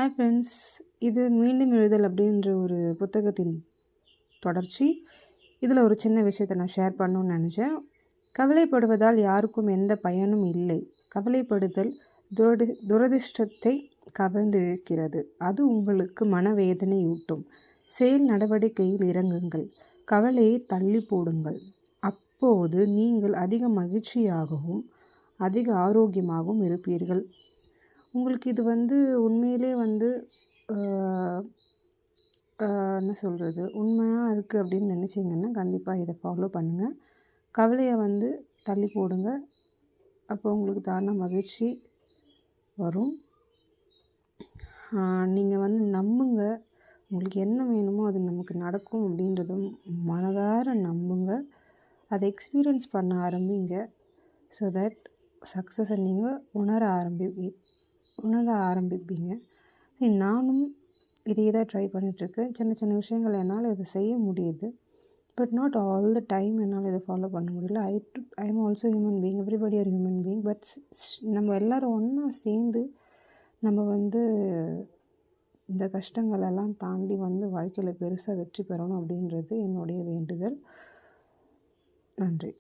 Hi friends, இது மீண்டும் எழுதல் அப்படின்ற ஒரு புத்தகத்தின் தொடர்ச்சி. இதில் ஒரு சின்ன விஷயத்தை நான் ஷேர் பண்ணணும்னு நினச்சேன். கவலைப்படுவதால் யாருக்கும் எந்த பயனும் இல்லை. கவலைப்படுதல் துரதிர்ஷ்டத்தை கவர்ந்து இழுக்கிறது. அது உங்களுக்கு மனவேதனையூட்டும். செயல் நடவடிக்கையில் இறங்குங்கள். கவலையை தள்ளி போடுங்கள். அப்போது நீங்கள் அதிக மகிழ்ச்சியாகவும் அதிக ஆரோக்கியமாகவும் இருப்பீர்கள். உங்களுக்கு இது உண்மையிலே என்ன சொல்கிறது, உண்மையாக இருக்குது அப்படின்னு நினச்சிங்கன்னா கண்டிப்பாக இதை ஃபாலோ பண்ணுங்கள். கவலையை தள்ளி போடுங்க. அப்போ உங்களுக்கு தான மகிழ்ச்சி வரும். நீங்கள் நம்புங்க. உங்களுக்கு என்ன வேணுமோ அது நமக்கு நடக்கும் அப்படின்றதும் மனதார நம்புங்க. அதை எக்ஸ்பீரியன்ஸ் பண்ண ஆரம்பிங்க. ஸோ தட் சக்ஸஸை நீங்கள் உணர ஆரம்பிப்பீங்க. நானும் இதே தான் ட்ரை பண்ணிகிட்ருக்கேன். சின்ன சின்ன விஷயங்கள் என்னால் இதை செய்ய முடியுது. But not all the time என்னால் இதை ஃபாலோ பண்ண முடியல. I am also human being. Everybody are human being. But நம்ம எல்லோரும் ஒன்றா சேர்ந்து நம்ம இந்த கஷ்டங்களெல்லாம் தாண்டி வாழ்க்கையில் பெருசாக வெற்றி பெறணும் அப்படின்றது என்னுடைய வேண்டுதல். நன்றி.